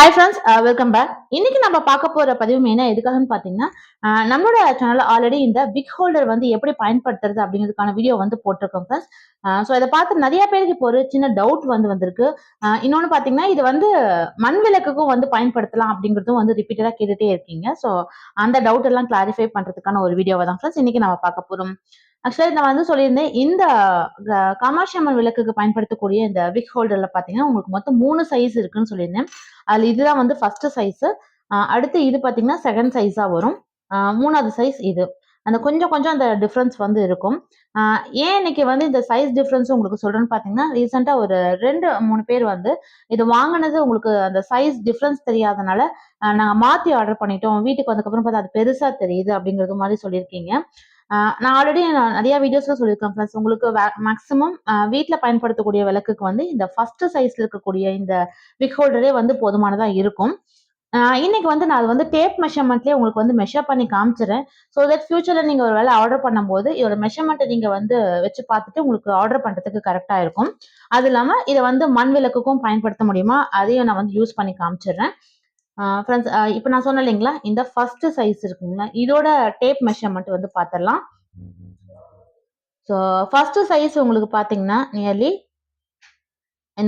Hi friends, welcome back. இன்னைக்கு நம்ம பார்க்க போற பதிவு மெயினா எதுக்காகன்னு பாத்தீங்கன்னா, நம்மளோட சேனல்ல ஆல்ரெடி இந்த விக் ஹோல்டர் வந்து எப்படி பயன்படுத்துறது அப்படிங்கிறதுக்கான வீடியோ வந்து போட்டிருக்கோம் ஃப்ரெண்ட்ஸ். ஸோ இதை பார்த்து நிறைய பேருக்கு இப்போ ஒரு சின்ன டவுட் வந்து வந்திருக்கு. இன்னொன்னு பாத்தீங்கன்னா, இது வந்து மண் விளக்குக்கும் வந்து பயன்படுத்தலாம் அப்படிங்கிறதும் வந்து ரிப்பீட்டடா கேட்டுட்டே இருக்கீங்க. ஸோ அந்த டவுட் எல்லாம் கிளாரிஃபை பண்றதுக்கான ஒரு வீடியோவை தான் ஃப்ரெண்ட்ஸ் இன்னைக்கு நம்ம பார்க்க போறோம். ஆக்சுவலி நான் வந்து சொல்லியிருந்தேன், இந்த காமாட்சி அம்மன் விளக்குக்கு பயன்படுத்தக்கூடிய இந்த விக் ஹோல்டர்ல பாத்தீங்கன்னா உங்களுக்கு மொத்தம் 3 சைஸ் இருக்குன்னு சொல்லியிருந்தேன். அதுல இதுதான் வந்து ஃபர்ஸ்ட் சைஸ். அடுத்து இது பாத்தீங்கன்னா செகண்ட் சைஸா வரும். மூணாவது சைஸ் இது. அந்த கொஞ்சம் கொஞ்சம் அந்த டிஃபரன்ஸ் வந்து இருக்கும். ஏன் இன்னைக்கு வந்து இந்த சைஸ் டிஃபரன்ஸ் உங்களுக்கு சொல்றேன்னு பாத்தீங்கன்னா, ரீசெண்டா ஒரு 2-3 பேர் வந்து இது வாங்கினது உங்களுக்கு அந்த சைஸ் டிஃபரன்ஸ் தெரியாதனால நாங்க மாத்தி ஆர்டர் பண்ணிட்டோம், வீட்டுக்கு வந்ததுக்கப்புறம் பார்த்தா அது பெருசா தெரியுது அப்படிங்கிறது மாதிரி சொல்லியிருக்கீங்க. நான் ஆல்ரெடி நிறைய வீடியோஸ்ல சொல்லியிருக்கேன் ஃப்ரெண்ட்ஸ். உங்களுக்கு மேக்ஸிமம் வீட்டில் பயன்படுத்தக்கூடிய விளக்குக்கு வந்து இந்த ஃபர்ஸ்ட் சைஸ்ல இருக்கக்கூடிய இந்த விக் ஹோல்டரே வந்து போதுமானதா இருக்கும். இன்னைக்கு வந்து நான் அது வந்து டேப் மெஷர்மெண்ட்லேயே உங்களுக்கு வந்து மெஷர் பண்ணி காமிச்சிடுறேன். ஸோ தட் ஃபியூச்சர்ல நீங்க ஒரு வேலை ஆர்டர் பண்ணும்போது இதோட மெஷர்மெண்ட்டை நீங்க வந்து வச்சு பார்த்துட்டு உங்களுக்கு ஆர்டர் பண்றதுக்கு கரெக்டா இருக்கும். அது இல்லாம இதை வந்து மண் விளக்குக்கும் பயன்படுத்த முடியுமா அதையும் நான் வந்து யூஸ் பண்ணி காமிச்சிடுறேன். ஃப்ரெண்ட்ஸ், இப்போ நான் சொன்னேன் இல்லைங்களா, இந்த ஃபர்ஸ்ட் சைஸ் இருக்குங்களா, இதோட டேப் மெஷர்மெண்ட் வந்து பார்த்துடலாம். ஸோ ஃபர்ஸ்ட் சைஸ் உங்களுக்கு பார்த்தீங்கன்னா நியர்லி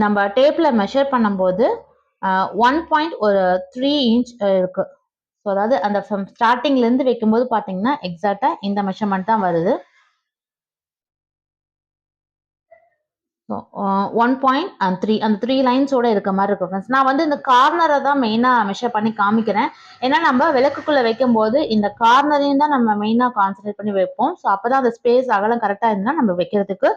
நம்ம டேப்ல மெஷர் பண்ணும்போது 1.3 இன்ச் இருக்கு. ஸோ அதாவது அந்த ஸ்டார்டிங்ல இருந்து வைக்கும்போது பார்த்தீங்கன்னா எக்ஸாக்டா இந்த மெஷர்மெண்ட் தான் வருது. 1.3 அந்த 3 லைன்ஸோட இருக்க மாதிரி இருக்கும் ஃப்ரெண்ட்ஸ். நான் வந்து இந்த கார்னரை தான் மெயினாக மெஷர் பண்ணி காமிக்கிறேன். ஏன்னா நம்ம விளக்குக்குள்ளே வைக்கும்போது இந்த கார்னரையும் தான் நம்ம மெயினாக கான்சன்ட்ரேட் பண்ணி வைப்போம். ஸோ அப்போ தான் அந்த ஸ்பேஸ் அகலம் கரெக்டாக இருந்தால் நம்ம வைக்கிறதுக்கு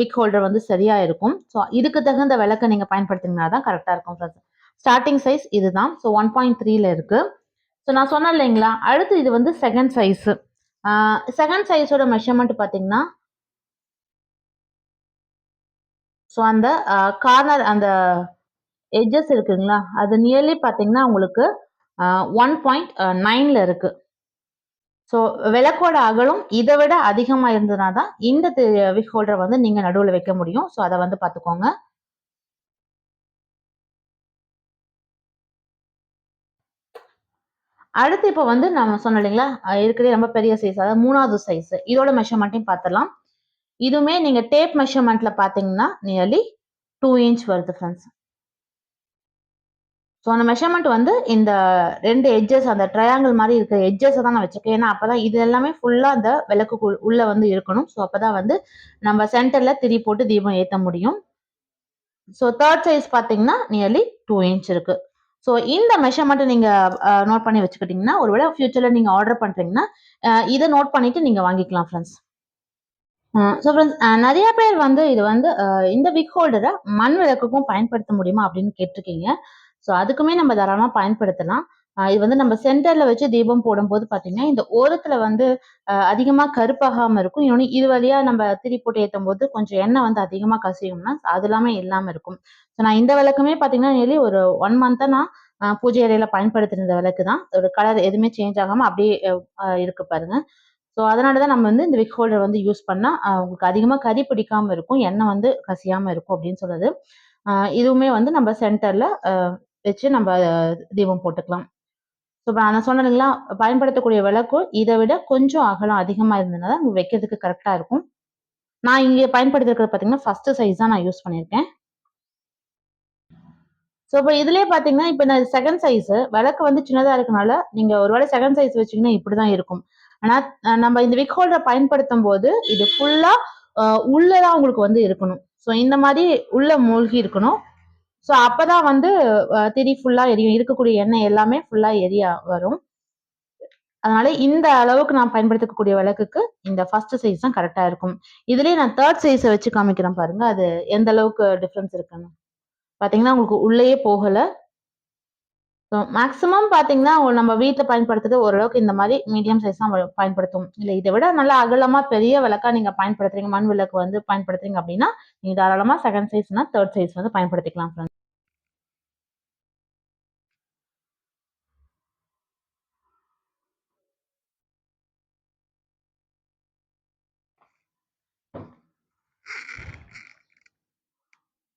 விக் ஹோல்டர் வந்து சரியா இருக்கும். ஸோ இதுக்கு தகுந்த விளக்கை நீங்கள் பயன்படுத்தினா தான் கரெக்டாக இருக்கும் ஃப்ரெண்ட்ஸ். ஸ்டார்டிங் சைஸ் இதுதான். ஸோ 1.3ல இருக்கு. ஸோ நான் சொன்னேன் இல்லைங்களா, அடுத்து இது வந்து செகண்ட் சைஸ். செகண்ட் சைஸோட மெஷர்மெண்ட் பார்த்தீங்கன்னா, ஸோ அந்த கார்னர் அந்த எட்ஜஸ் இருக்குங்களா, அது நியர்லி பார்த்தீங்கன்னா உங்களுக்கு 1.9ல இருக்கு. ஸோ விளக்கோட அகலம் இதை விட அதிகமா இருந்ததுனா தான் இந்த விக் ஹோல்டர் வந்து நீங்க நடுவில் வைக்க முடியும். ஸோ அதை வந்து பார்த்துக்கோங்க. அடுத்து இப்போ வந்து நம்ம சொன்னோம் இல்லைங்களா, இருக்கிறது ரொம்ப பெரிய சைஸ், அதாவது மூணாவது சைஸ், இதோட மெஷர்மெண்ட்டையும் பார்த்துடலாம். இதுவுமே நீங்க டேப் மெஷர்மெண்ட்ல பார்த்தீங்கன்னா நியர்லி 2 இன்ச் வருது ஃப்ரெண்ட்ஸ். ஸோ அந்த மெஷர்மெண்ட் வந்து இந்த 2 எட்ஜஸ் அந்த ட்ரையாங்கிள் மாதிரி இருக்கிற எட்ஜஸை தான் நான் வச்சிருக்கேன். ஏன்னா அப்பதான் இது எல்லாமே ஃபுல்லா அந்த விளக்கு உள்ள வந்து இருக்கணும். ஸோ அப்பதான் வந்து நம்ம சென்டர்ல திரி போட்டு தீபம் ஏற்ற முடியும். ஸோ தேர்ட் சைஸ் பார்த்தீங்கன்னா நியர்லி 2 இன்ச் இருக்கு. ஸோ இந்த மெஷர்மெண்ட் நீங்க நோட் பண்ணி வச்சுக்கிட்டீங்கன்னா, ஒருவேளை ஃபியூச்சர்ல நீங்க ஆர்டர் பண்றீங்கன்னா இதை நோட் பண்ணிட்டு நீங்க வாங்கிக்கலாம் ஃப்ரெண்ட்ஸ். ஸோ ஃப்ரெண்ட்ஸ், நிறைய பேர் வந்து இது வந்து இந்த விக் ஹோல்டரை மண் விளக்குக்கும் பயன்படுத்த முடியுமா அப்படின்னு கேட்டிருக்கீங்க. ஸோ அதுக்குமே நம்ம தாராளமாக பயன்படுத்தலாம். இது வந்து நம்ம சென்டர்ல வச்சு தீபம் போடும்போது பார்த்தீங்கன்னா, இந்த ஓரத்துல வந்து அதிகமாக கருப்பாகாம இருக்கும். இன்னொன்று இது வழியா நம்ம திரி போட்டு ஏற்றும் போது கொஞ்சம் எண்ணெய் வந்து அதிகமாக கசியும்னா அது இல்லாமல் இருக்கும். ஸோ நான் இந்த விளக்குமே பார்த்தீங்கன்னா நியர்லி ஒரு 1 மந்த்தா நான் பூஜை அறையில பயன்படுத்தின விளக்கு தான். ஒரு கலர் எதுவுமே சேஞ்ச் ஆகாம அப்படியே இருக்கு பாருங்க. ஸோ அதனால தான் நம்ம வந்து இந்த விக் ஹோல்டர் வந்து யூஸ் பண்ணா உங்களுக்கு அதிகமாக கரி பிடிக்காம இருக்கும், எண்ணெய் வந்து கசியாம இருக்கும் அப்படின்னு சொல்றது. இதுவுமே வந்து நம்ம சென்டர்ல வச்சு நம்ம தீபம் போட்டுக்கலாம். ஸோ நான் சொன்னேன் இல்லைங்களா, பயன்படுத்தக்கூடிய விளக்கும் இதை விட கொஞ்சம் அகலம் அதிகமாக இருந்ததுனா தான் வைக்கிறதுக்கு கரெக்டாக இருக்கும். நான் இங்கே பயன்படுத்திருக்கிறது பார்த்தீங்கன்னா ஃபர்ஸ்ட் சைஸ் தான் நான் யூஸ் பண்ணியிருக்கேன். ஸோ இப்போ இதுலயே பார்த்தீங்கன்னா, இப்போ இந்த செகண்ட் சைஸ் விளக்கு வந்து சின்னதா இருக்கனால நீங்க ஒருவேளை செகண்ட் சைஸ் வச்சீங்கன்னா இப்படிதான் இருக்கும். ஆனா நம்ம இந்த விக் ஹோல்டர் பயன்படுத்தும் போது இது ஃபுல்லா உள்ளதான் உங்களுக்கு வந்து இருக்கணும். ஸோ இந்த மாதிரி உள்ள மூழ்கி இருக்கணும். ஸோ அப்பதான் வந்து திரி ஃபுல்லா எரியும், இருக்கக்கூடிய எண்ணெய் எல்லாமே ஃபுல்லா எரிய வரும். அதனால இந்த அளவுக்கு நான் பயன்படுத்தக்கூடிய விளக்குக்கு இந்த ஃபர்ஸ்ட் சைஸ் தான் கரெக்டா இருக்கும். இதுலயே நான் தேர்ட் சைஸை வச்சு காமிக்கிறேன் பாருங்க, அது எந்த அளவுக்கு டிஃபரன்ஸ் இருக்குன்னு. பாத்தீங்கன்னா உங்களுக்கு உள்ளேயே போகல. மேக்ஸிமம் பாத்தீங்கன்னா நம்ம வீட்டுல பயன்படுத்துறது ஓரளவுக்கு இந்த மாதிரி மீடியம் சைஸ் தான் பயன்படுத்தும். இல்ல இதை விட நல்லா அகலமா பெரிய விளக்கா நீங்க பயன்படுத்துறீங்க, மண் விளக்கு வந்து பயன்படுத்துறீங்க அப்படின்னா நீங்க தாராளமா செகண்ட் சைஸ்னா தேர்ட் சைஸ் வந்து பயன்படுத்திக்கலாம் ஃப்ரெண்ட்ஸ்.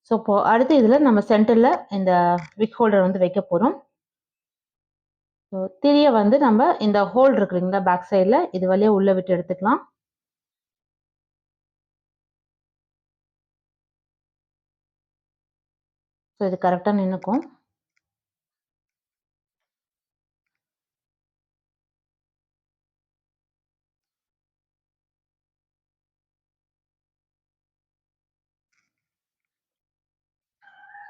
ஸோ இப்போ அடுத்து இதில் நம்ம சென்டரில் இந்த விக் ஹோல்டர் வந்து வைக்க போகிறோம். ஸோ திரியை வந்து நம்ம இந்த ஹோல் இருக்கு இல்லைங்களா பேக் சைடில், இது வழியாக உள்ளே விட்டு எடுத்துக்கலாம். ஸோ இது கரெக்டாக நின்றுக்கும்.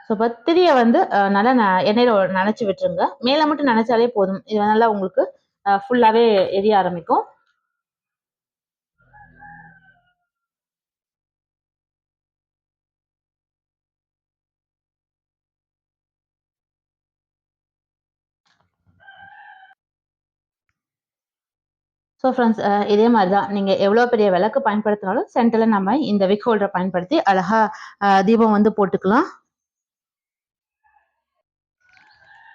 ஸோ இப்போ திரியை வந்து நல்லா எண்ணெயில் நனைச்சி விட்டுருங்க. மேலே மட்டும் நனைச்சாலே போதும். இது நல்லா உங்களுக்கு ஃபுல்லாகவே எரிய ஆரம்பிக்கும். ஸோ ஃப்ரெண்ட்ஸ், இதே மாதிரி தான் நீங்கள் எவ்வளோ பெரிய விளக்கு பயன்படுத்தினாலும் சென்டரில் நம்ம இந்த விக் ஹோல்டரை பயன்படுத்தி அழகாக தீபம் வந்து போட்டுக்கலாம்.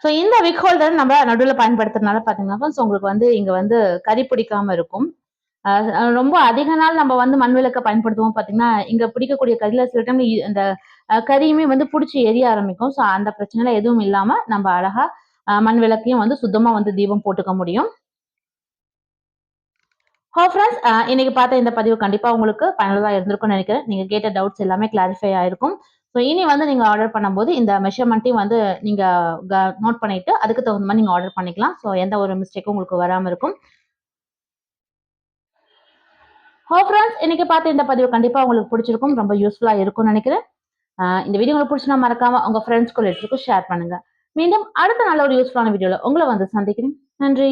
ஸோ இந்த விக் ஹோல்டர் நம்ம நடுவில் பயன்படுத்துறதுனால பார்த்தீங்கன்னா உங்களுக்கு வந்து இங்கே வந்து கறி பிடிக்காம இருக்கும். ரொம்ப அதிக நாள் நம்ம வந்து மண் விளக்கை பயன்படுத்துவோம் பார்த்தீங்கன்னா, இங்கே பிடிக்கக்கூடிய கறியில் சில டைம் இந்த கறியுமே வந்து பிடிச்சி எரிய ஆரம்பிக்கும். ஸோ அந்த பிரச்சனைலாம் எதுவும் இல்லாமல் நம்ம அழகா மண் விளக்கையும் வந்து சுத்தமாக வந்து தீபம் போட்டுக்க முடியும். ஃப்ரெண்ட்ஸ், இன்னைக்கு பார்த்த இந்த பதிவு கண்டிப்பாக உங்களுக்கு பயனுள்ளதாக இருந்திருக்கும்னு நினைக்கிறேன். நீங்கள் கேட்ட டவுட்ஸ் எல்லாமே கிளாரிஃபை ஆயிருக்கும். ஸோ இனி வந்து நீங்கள் ஆர்டர் பண்ணும்போது இந்த மெஷர்மெண்ட்டையும் வந்து நீங்கள் நோட் பண்ணிட்டு அதுக்கு தகுந்த மாதிரி நீங்கள் ஆர்டர் பண்ணிக்கலாம். ஸோ எந்த ஒரு மிஸ்டேக்கும் உங்களுக்கு வராமல் இருக்கும். ஃப்ரெண்ட்ஸ், இன்னைக்கு பார்த்த இந்த பதிவு கண்டிப்பாக உங்களுக்கு பிடிச்சிருக்கும், ரொம்ப யூஸ்ஃபுல்லாக இருக்கும்னு நினைக்கிறேன். இந்த வீடியோ உங்களுக்கு பிடிச்சினா மறக்காம உங்க ஃப்ரெண்ட்ஸ்க்கு ஷேர் பண்ணுங்க. மீண்டும் அடுத்த நல்ல ஒரு யூஸ்ஃபுல்லான வீடியோல உங்களை வந்து சந்திக்கிறேன். நன்றி.